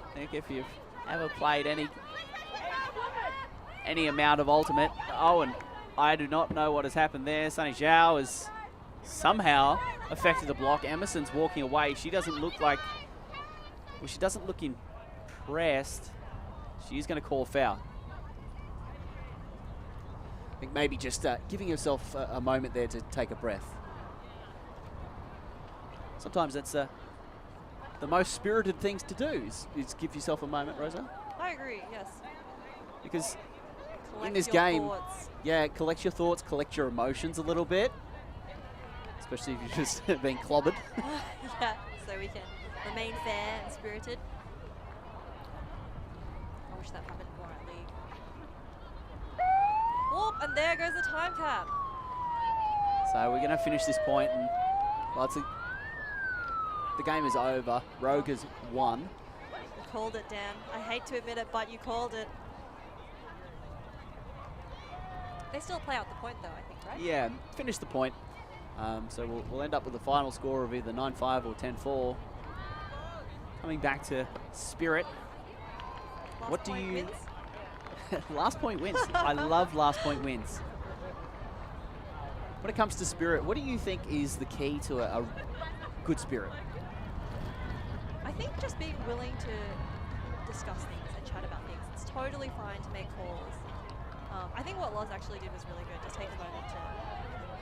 I think if you've ever played any amount of Ultimate. Oh, and I do not know what has happened there. Sunny Zhao has somehow affected the block. Emerson's walking away. She doesn't look like, well, she doesn't look impressed. She is going to call a foul. I think maybe just giving yourself a moment there to take a breath. Sometimes that's the most spirited things to do is give yourself a moment, Rosa. I agree, yes. Because Collect in this your game, thoughts. yeah, collect your thoughts, collect your emotions a little bit. Especially if you've just been clobbered. Yeah, so we can remain fair and spirited. I wish that happened more at league. Whoop, and there goes the time cap. So we're going to finish this point, and well, the game is over. Rogue has won. You called it, Dan. I hate to admit it, but you called it. They still play out the point, though, I think, right? Yeah, finish the point. So we'll end up with a final score of either 9-5 or 10-4. Coming back to Spirit. Last point wins? Last point wins. I love last point wins. When it comes to Spirit, what do you think is the key to a good Spirit? I think just being willing to discuss things and chat about things. It's totally fine to make calls. I think what Loz actually did was really good. Just take a moment to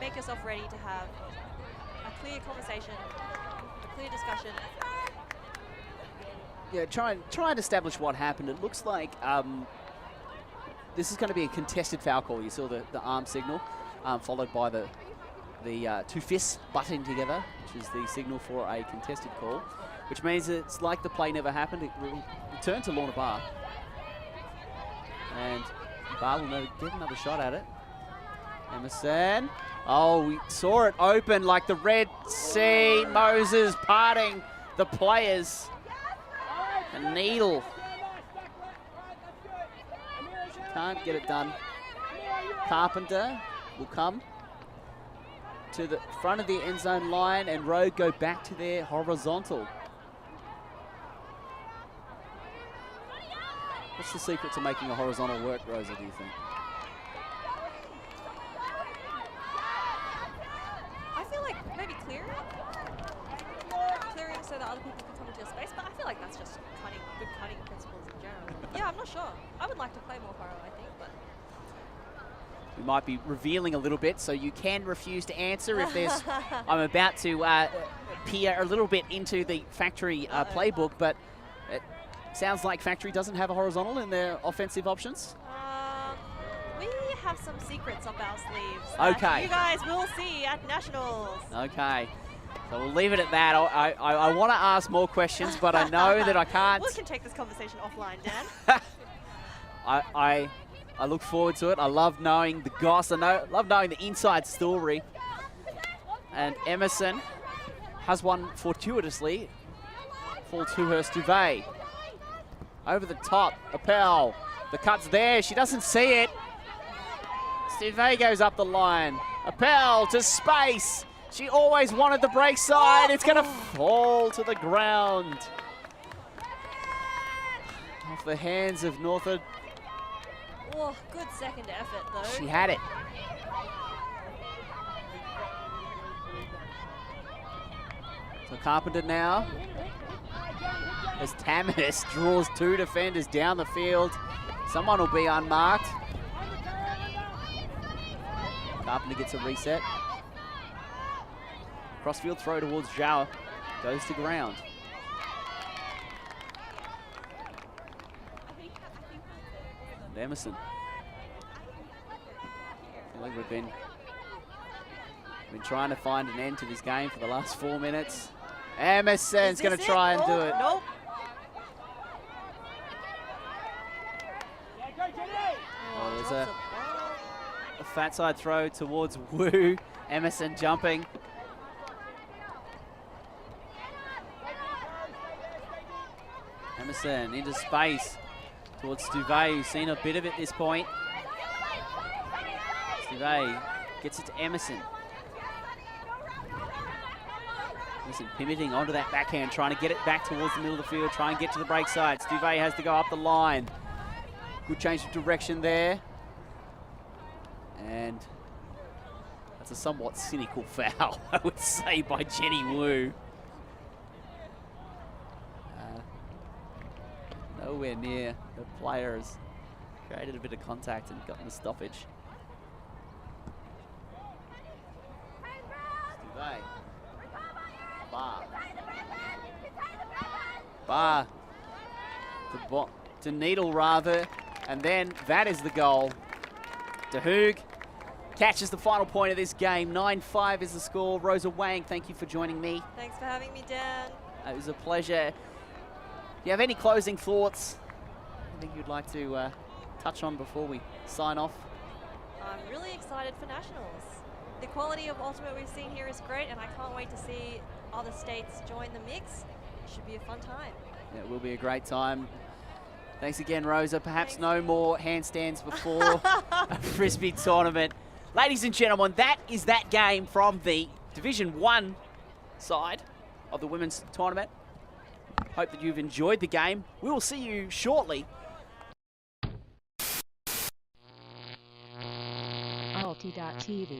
make yourself ready to have a clear conversation, a clear discussion. Yeah, try and establish what happened. It looks like this is going to be a contested foul call. You saw the arm signal, followed by the two fists butting together, which is the signal for a contested call, which means it's like the play never happened. It will return to Lorna Barr. And Barr will get another shot at it. Emerson. Oh, we saw it open like the Red Sea. Moses parting the players. A needle. Can't get it done. Carpenter will come to the front of the end zone line, and Rogue go back to their horizontal. What's the secret to making a horizontal work, Rosa, do you think? I feel like maybe clearing so that other people can come into your space, but I feel like that's just good cutting principles in general. Yeah, I'm not sure. I would like to play more horo, I think, but... We might be revealing a little bit, so you can refuse to answer if there's... I'm about to peer a little bit into the Factory playbook, but it sounds like Factory doesn't have a horizontal in their offensive options. We have some secrets up our sleeves that you guys will see at Nationals. Okay. So we'll leave it at that. I want to ask more questions, but I know that I can't. We can take this conversation offline, Dan. I look forward to it. I love knowing the goss. Love knowing the inside story. And Emerson has one fortuitously. Fall to her, Stuve. Over the top, Appel. The cut's there. She doesn't see it. Stuve goes up the line. Appel to space. She always wanted the break side. It's going to fall to the ground. Off the hands of Northwood. Oh, good second effort, though. She had it. So Carpenter now, as Tamis draws two defenders down the field. Someone will be unmarked. Carpenter gets a reset. Crossfield throw towards Zhao. Goes to ground. And Emerson. I feel like we've been trying to find an end to this game for the last 4 minutes. Emerson's going to try and do it. Nope. Oh, there's a fat side throw towards Wu. Emerson jumping. Emerson into space towards Stuve, who's seen a bit of it at this point. Stuve gets it to Emerson. Emerson pivoting onto that backhand, trying to get it back towards the middle of the field, try and get to the break side. Stuve has to go up the line. Good change of direction there. And that's a somewhat cynical foul, I would say, by Jenny Wu. Nowhere near. The player has created a bit of contact and gotten the stoppage. Stuve. Bar. To Needle, rather. And then that is the goal. DeHoog catches the final point of this game. 9-5 is the score. Rosa Wang, thank you for joining me. Thanks for having me, Dan. It was a pleasure. Do you have any closing thoughts? Anything you'd like to touch on before we sign off? I'm really excited for Nationals. The quality of Ultimate we've seen here is great, and I can't wait to see other states join the mix. It should be a fun time. Yeah, it will be a great time. Thanks again, Rosa. Perhaps no more handstands before a Frisbee tournament. Ladies and gentlemen, that is that game from the Division 1 side of the women's tournament. Hope that you've enjoyed the game. We will see you shortly. ULTI.TV.